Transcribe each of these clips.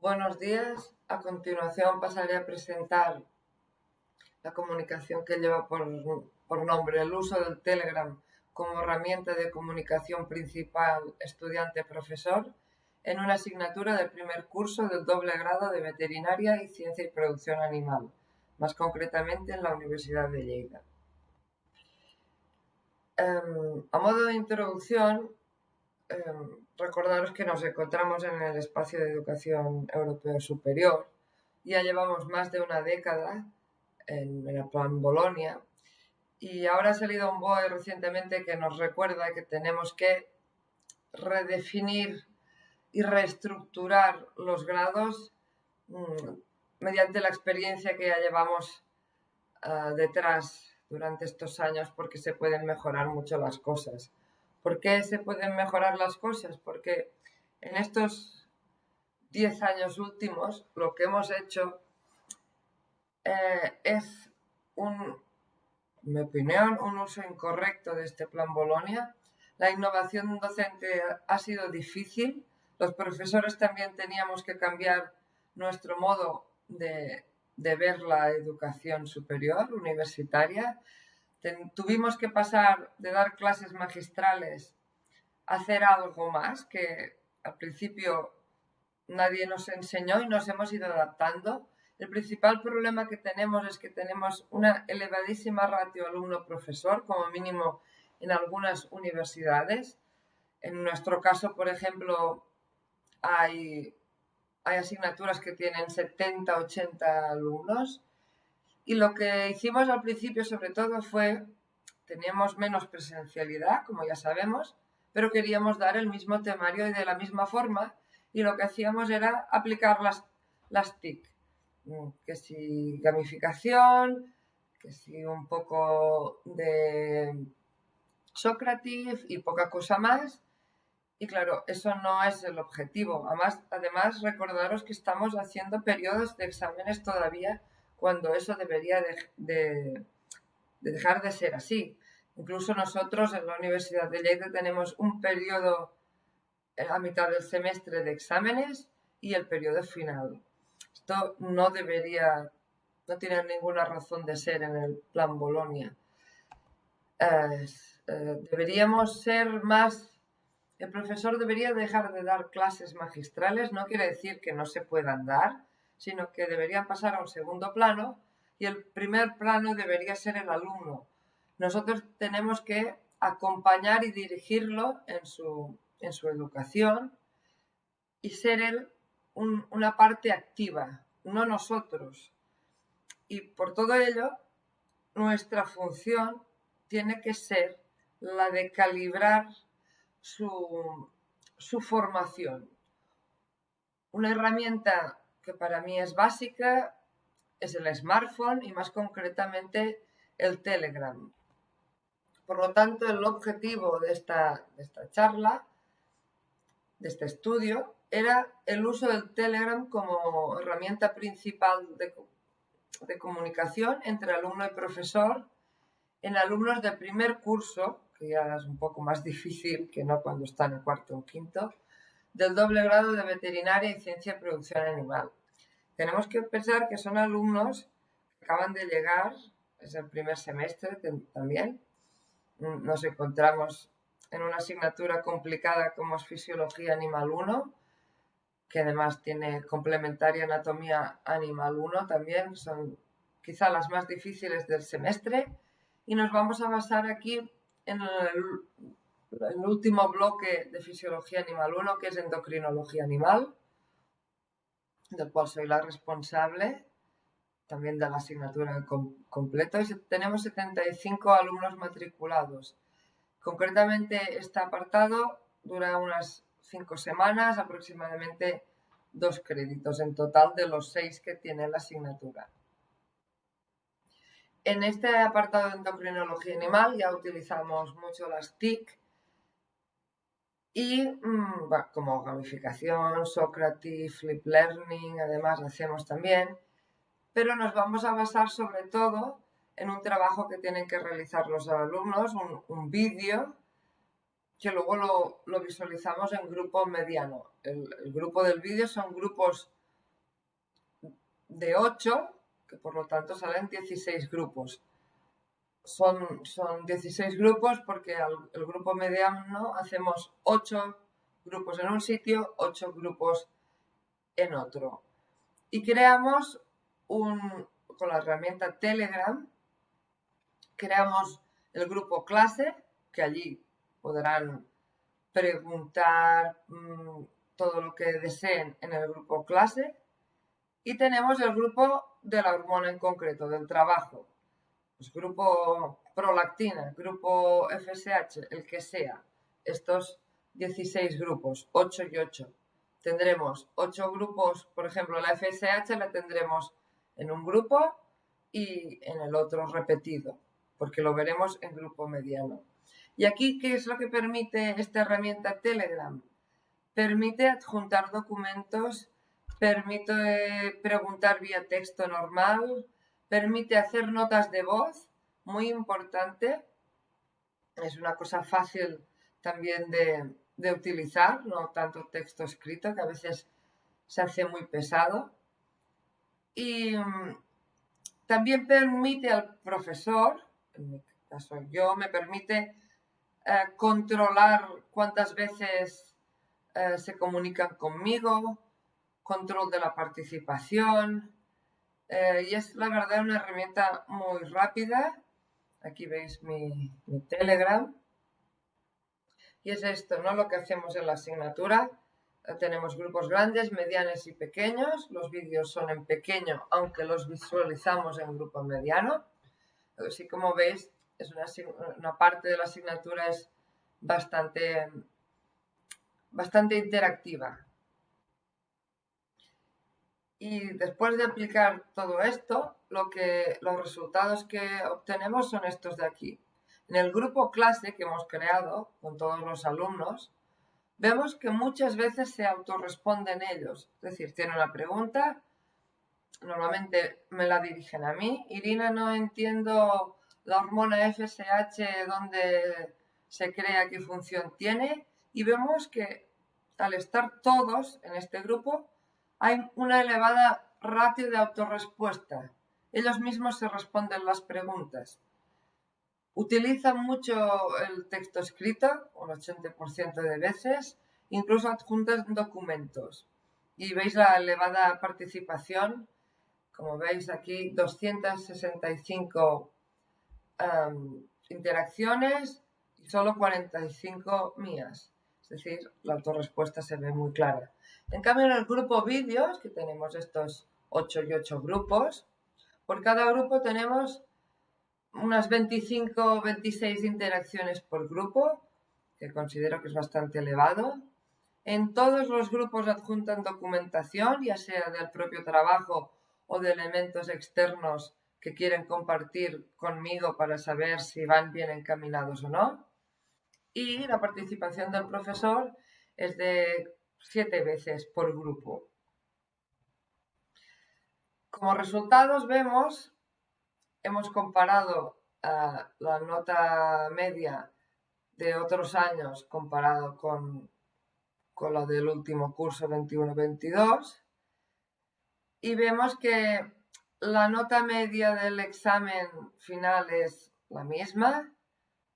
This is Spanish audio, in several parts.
Buenos días. A continuación pasaré a presentar la comunicación que lleva por nombre el uso del Telegram como herramienta de comunicación principal estudiante-profesor en una asignatura del primer curso del doble grado de Veterinaria y Ciencia y Producción Animal, más concretamente en la Universidad de Lleida. A modo de introducción, recordaros que nos encontramos en el espacio de educación europeo superior. Ya llevamos más de una década en el plan Bolonia y ahora ha salido un BOE recientemente que nos recuerda que tenemos que redefinir y reestructurar los grados mediante la experiencia que ya llevamos detrás durante estos años, porque se pueden mejorar mucho las cosas. ¿Por qué se pueden mejorar las cosas? Porque en estos 10 años últimos lo que hemos hecho es, en mi opinión, un uso incorrecto de este plan Bolonia. La innovación docente ha sido difícil. Los profesores también teníamos que cambiar nuestro modo de ver la educación superior, universitaria. Tuvimos que pasar de dar clases magistrales a hacer algo más que al principio nadie nos enseñó y nos hemos ido adaptando. El principal problema que tenemos es que tenemos una elevadísima ratio alumno-profesor, como mínimo en algunas universidades. En nuestro caso, por ejemplo, hay asignaturas que tienen 70, 80 alumnos. Y lo que hicimos al principio, sobre todo, teníamos menos presencialidad, como ya sabemos, pero queríamos dar el mismo temario y de la misma forma, y lo que hacíamos era aplicar las TIC, que si gamificación, que si un poco de Socrative y poca cosa más. Y claro, eso no es el objetivo. Además, recordaros que estamos haciendo periodos de exámenes todavía, cuando eso debería de dejar de ser así. Incluso nosotros en la Universidad de Lleida tenemos un periodo a mitad del semestre de exámenes y el periodo final. Esto no tiene ninguna razón de ser en el plan Bolonia. Deberíamos ser más... El profesor debería dejar de dar clases magistrales. No quiere decir que no se puedan dar, sino que deberían pasar a un segundo plano y el primer plano debería ser el alumno. Nosotros tenemos que acompañar y dirigirlo en su educación y ser él una parte activa, no nosotros. Y por todo ello, nuestra función tiene que ser la de calibrar su formación. Una herramienta que para mí es básica es el smartphone y más concretamente el Telegram. Por lo tanto, el objetivo de esta charla, de este estudio, era el uso del Telegram como herramienta principal de comunicación entre alumno y profesor en alumnos de primer curso, que ya es un poco más difícil que no cuando están en cuarto o quinto, del doble grado de Veterinaria y Ciencia y Producción Animal. Tenemos que pensar que son alumnos que acaban de llegar, es el primer semestre también. Nos encontramos en una asignatura complicada como es Fisiología Animal 1, que además tiene complementaria Anatomía Animal 1 también, son quizá las más difíciles del semestre, y nos vamos a basar aquí en el último bloque de Fisiología Animal 1, que es Endocrinología Animal, del cual soy la responsable, también de la asignatura completa, y tenemos 75 alumnos matriculados. Concretamente, este apartado dura unas 5 semanas, aproximadamente 2 créditos en total de los 6 que tiene la asignatura. En este apartado de endocrinología animal ya utilizamos mucho las TIC y como gamificación, Socrative, Flip Learning, además hacemos también, pero nos vamos a basar sobre todo en un trabajo que tienen que realizar los alumnos, un vídeo, que luego lo visualizamos en grupo mediano. El grupo del vídeo son grupos de 8, que por lo tanto salen 16 grupos. Son 16 grupos porque el grupo mediano hacemos 8 grupos en un sitio, 8 grupos en otro. Y creamos con la herramienta Telegram, creamos el grupo clase, que allí podrán preguntar todo lo que deseen en el grupo clase. Y tenemos el grupo de la hormona en concreto, del trabajo. Pues grupo prolactina, grupo FSH, el que sea. Estos 16 grupos, 8 y 8. Tendremos 8 grupos, por ejemplo, la FSH la tendremos en un grupo y en el otro repetido, porque lo veremos en grupo mediano. Y aquí, ¿qué es lo que permite esta herramienta Telegram? Permite adjuntar documentos, permite preguntar vía texto normal, permite hacer notas de voz, muy importante. Es una cosa fácil también de utilizar, no tanto texto escrito, que a veces se hace muy pesado. Y también permite al profesor, en mi caso yo, me permite controlar cuántas veces se comunican conmigo, control de la participación, y es la verdad una herramienta muy rápida. Aquí veis mi Telegram. Y es esto, ¿no? Lo que hacemos en la asignatura. Tenemos grupos grandes, medianos y pequeños. Los vídeos son en pequeño, aunque los visualizamos en grupo mediano. Así como veis, es una parte de la asignatura es bastante interactiva. Y después de aplicar todo esto, los resultados que obtenemos son estos de aquí. En el grupo clase que hemos creado con todos los alumnos, vemos que muchas veces se autorresponden ellos. Es decir, tienen una pregunta, normalmente me la dirigen a mí. Irina, no entiendo la hormona FSH, dónde se crea, qué función tiene. Y vemos que al estar todos en este grupo, hay una elevada ratio de autorrespuesta. Ellos mismos se responden las preguntas. Utilizan mucho el texto escrito, un 80% de veces, incluso adjuntan documentos. Y veis la elevada participación, como veis aquí, 265 interacciones y solo 45 mías. Es decir, la autorrespuesta se ve muy clara. En cambio, en el grupo vídeos, que tenemos estos 8 y 8 grupos, por cada grupo tenemos unas 25 o 26 interacciones por grupo, que considero que es bastante elevado. En todos los grupos adjuntan documentación, ya sea del propio trabajo o de elementos externos que quieren compartir conmigo para saber si van bien encaminados o no. Y la participación del profesor es de 7 veces por grupo. Como resultados vemos, hemos comparado la nota media de otros años comparado con lo del último curso 21-22 y vemos que la nota media del examen final es la misma,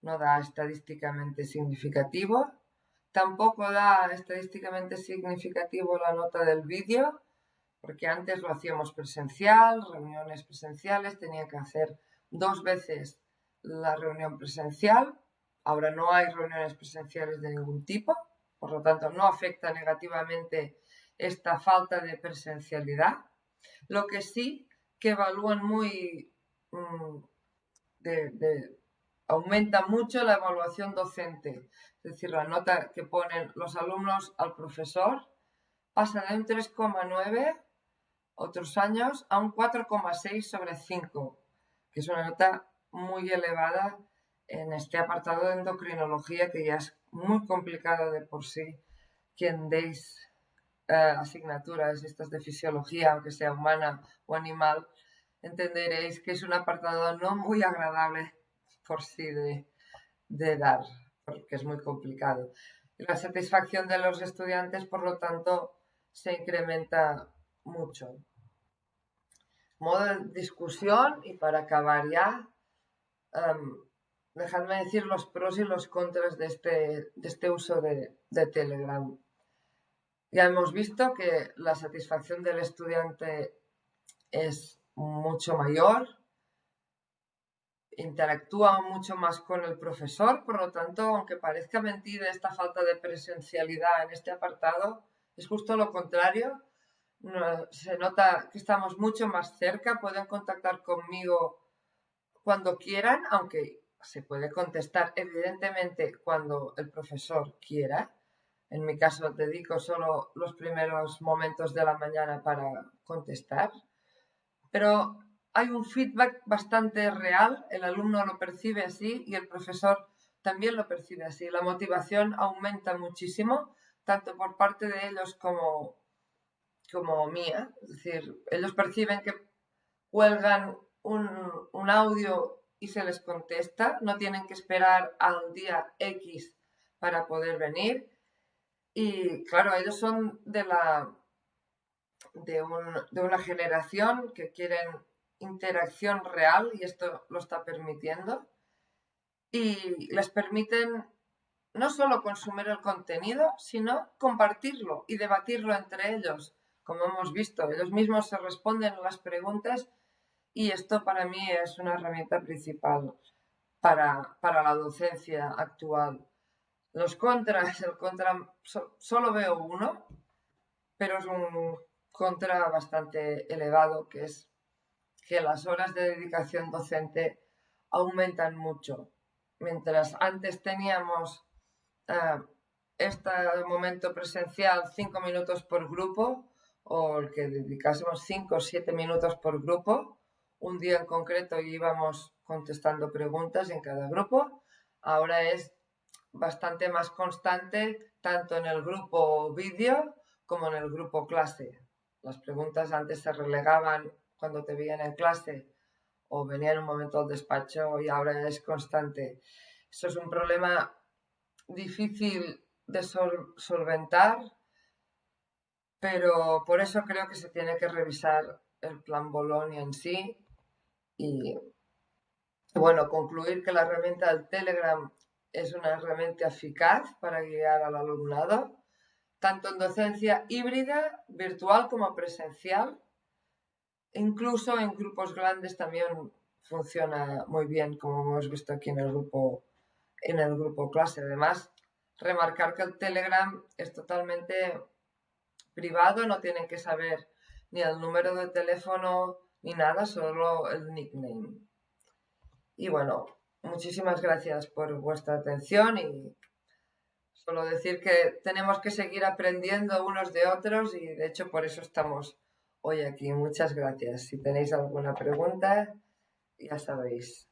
no da estadísticamente significativo, tampoco da estadísticamente significativo la nota del vídeo, porque antes lo hacíamos presencial, reuniones presenciales, tenía que hacer 2 veces la reunión presencial, ahora no hay reuniones presenciales de ningún tipo, por lo tanto no afecta negativamente esta falta de presencialidad. Lo que sí que evalúan muy, aumenta mucho la evaluación docente, es decir, la nota que ponen los alumnos al profesor pasa de un 3,9 otros años a un 4,6 sobre 5, que es una nota muy elevada en este apartado de endocrinología, que ya es muy complicado de por sí. Quien deis asignaturas estas de fisiología, aunque sea humana o animal, entenderéis que es un apartado no muy agradable por sí de dar, porque es muy complicado. Y la satisfacción de los estudiantes, por lo tanto, se incrementa mucho. modo de discusión y para acabar ya, dejadme decir los pros y los contras de este uso de Telegram. Ya hemos visto que la satisfacción del estudiante es mucho mayor, interactúa mucho más con el profesor, por lo tanto, aunque parezca mentira esta falta de presencialidad en este apartado, es justo lo contrario. Se nota que estamos mucho más cerca, pueden contactar conmigo cuando quieran, aunque se puede contestar evidentemente cuando el profesor quiera. En mi caso dedico solo los primeros momentos de la mañana para contestar, pero hay un feedback bastante real, el alumno lo percibe así y el profesor también lo percibe así. La motivación aumenta muchísimo, tanto por parte de ellos como mía. Es decir, ellos perciben que cuelgan un audio y se les contesta, no tienen que esperar al día X para poder venir. Y claro, ellos son de una generación que quieren interacción real y esto lo está permitiendo. Y les permiten no solo consumir el contenido, sino compartirlo y debatirlo entre ellos. Como hemos visto, ellos mismos se responden a las preguntas y esto para mí es una herramienta principal para la docencia actual. Los contras, el contra solo veo uno, pero es un contra bastante elevado, que es que las horas de dedicación docente aumentan mucho. Mientras antes teníamos este momento presencial 5 minutos por grupo, o el que dedicásemos 5 o 7 minutos por grupo, un día en concreto íbamos contestando preguntas en cada grupo, ahora es bastante más constante tanto en el grupo vídeo como en el grupo clase. Las preguntas antes se relegaban cuando te veían en clase o venía en un momento al despacho y ahora es constante. Eso es un problema difícil de solventar, pero por eso creo que se tiene que revisar el plan Bolonia en sí y, bueno, concluir que la herramienta del Telegram es una herramienta eficaz para guiar al alumnado, tanto en docencia híbrida, virtual como presencial. Incluso en grupos grandes también funciona muy bien, como hemos visto aquí en el grupo clase. Además, remarcar que el Telegram es totalmente privado, no tienen que saber ni el número de teléfono ni nada, solo el nickname. Y bueno, muchísimas gracias por vuestra atención y solo decir que tenemos que seguir aprendiendo unos de otros y de hecho por eso estamos hoy aquí. Muchas gracias. Si tenéis alguna pregunta, ya sabéis.